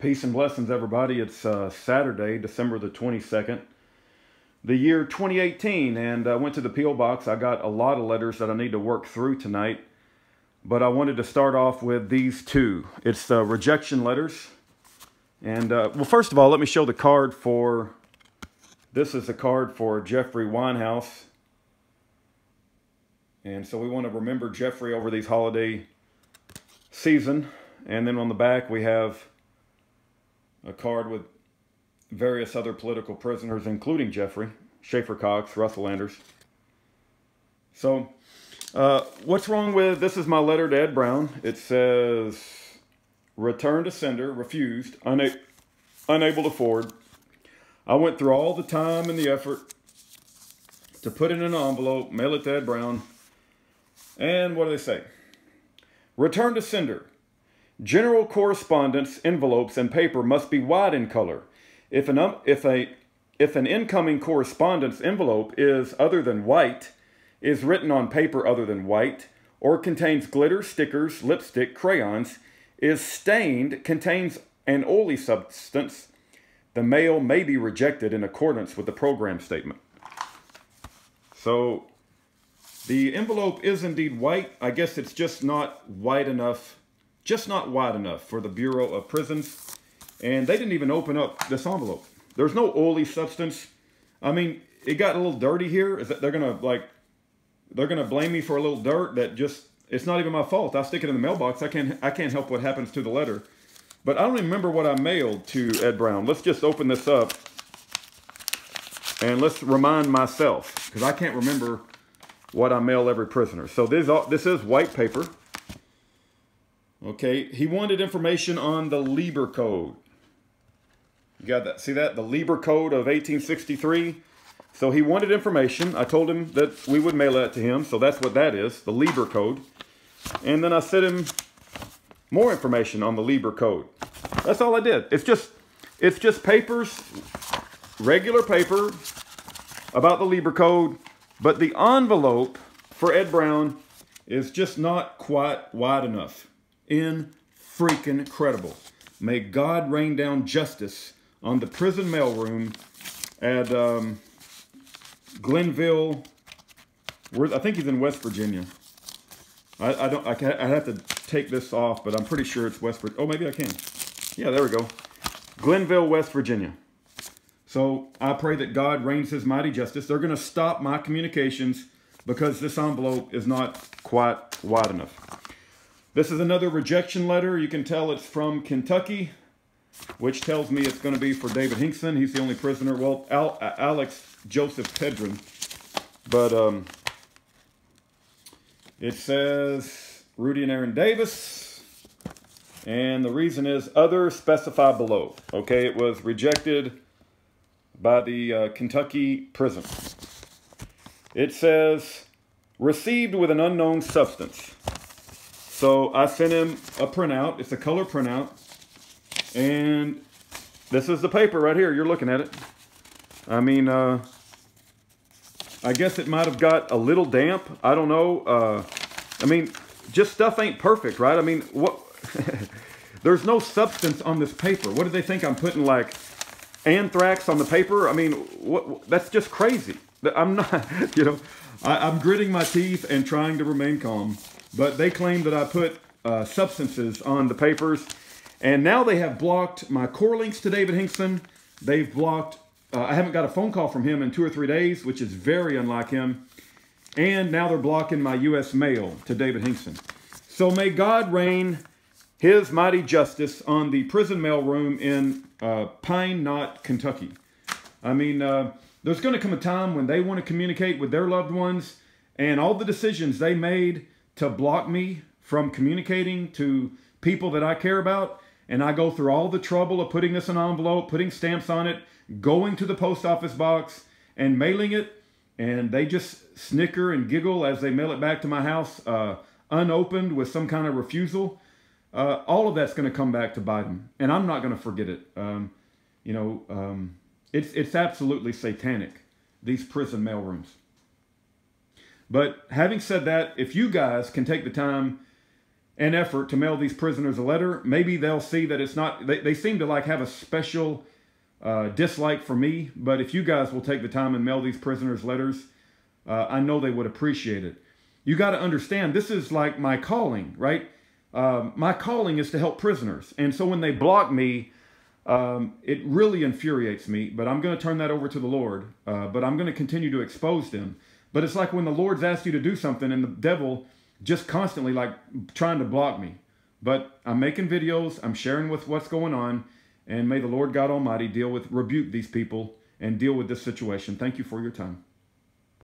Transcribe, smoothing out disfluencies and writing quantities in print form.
Peace and blessings, everybody. It's Saturday, December the 22nd, the year 2018, and I went to the P.O. Box. I got a lot of letters that I need to work through tonight, but I wanted to start off with these two. It's rejection letters. And, well, first of all, let me show the card for, this is a card for Jeffrey Winehouse. And so we want to remember Jeffrey over these holiday season. And then on the back we have a card with various other political prisoners, including Jeffrey, Schaefer Cox, Russell Anders. So, what's wrong with, this is my letter to Ed Brown. It says, return to sender, refused, unable to forward. I went through all the time and the effort to put it in an envelope, mail it to Ed Brown. And what do they say? Return to sender. General correspondence envelopes and paper must be white in color. If an incoming correspondence envelope is other than white, is written on paper other than white, or contains glitter, stickers, lipstick, crayons, is stained, contains an oily substance, the mail may be rejected in accordance with the program statement. So the envelope is indeed white. I guess it's just not white enough. Just not wide enough for the Bureau of Prisons. And they didn't even open up this envelope. There's no oily substance. I mean, it got a little dirty here. Is that they're gonna blame me for a little dirt that just, it's not even my fault. I stick it in the mailbox. I can't help what happens to the letter. But I don't even remember what I mailed to Ed Brown. Let's just open this up and let's remind myself, because I can't remember what I mail every prisoner. So this is white paper. Okay, he wanted information on the Lieber Code. You got that? See that? The Lieber Code of 1863. So he wanted information. I told him that we would mail that to him. So that's what that is, the Lieber Code. And then I sent him more information on the Lieber Code. That's all I did. It's just papers, regular paper about the Lieber Code. But the envelope for Ed Brown is just not quite wide enough. Freaking incredible. May God rain down justice on the prison mailroom at Glenville. I think he's in West Virginia. I have to take this off, but I'm pretty sure it's West Virginia. Oh, maybe I can. Yeah, there we go. Glenville, West Virginia. So I pray that God rains his mighty justice. They're going to stop my communications because this envelope is not quite wide enough. This is another rejection letter. You can tell it's from Kentucky, which tells me it's going to be for David Hinkson. He's the only prisoner. Well, Alex Joseph Pedron. But it says Rudy and Aaron Davis. And the reason is other specified below. Okay, it was rejected by the Kentucky prison. It says received with an unknown substance. So I sent him a printout. It's a color printout. And this is the paper right here. You're looking at it. I mean, I guess it might have got a little damp. I don't know. I mean, just stuff ain't perfect, right? I mean, what? There's no substance on this paper. What do they think? I'm putting like anthrax on the paper? I mean, what? That's just crazy. I'm not, you know, I'm gritting my teeth and trying to remain calm. But they claim that I put substances on the papers. And now they have blocked my core links to David Hinkson. They've blocked, I haven't got a phone call from him in 2 or 3 days, which is very unlike him. And now they're blocking my U.S. mail to David Hinkson. So may God rain his mighty justice on the prison mailroom in Pine Knot, Kentucky. I mean, there's going to come a time when they want to communicate with their loved ones. And all the decisions they made to block me from communicating to people that I care about. And I go through all the trouble of putting this in an envelope, putting stamps on it, going to the post office box and mailing it. And they just snicker and giggle as they mail it back to my house, unopened with some kind of refusal. All of that's going to come back to bite them. And I'm not going to forget it. It's absolutely satanic, these prison mailrooms. But having said that, if you guys can take the time and effort to mail these prisoners a letter, maybe they'll see that it's not, they seem to like have a special dislike for me. But if you guys will take the time and mail these prisoners letters, I know they would appreciate it. You got to understand, this is like my calling, right? My calling is to help prisoners. And so when they block me, it really infuriates me, but I'm going to turn that over to the Lord. But I'm going to continue to expose them. But it's like when the Lord's asked you to do something and the devil just constantly like trying to block me. But I'm making videos, I'm sharing with what's going on, and may the Lord God Almighty rebuke these people and deal with this situation. Thank you for your time.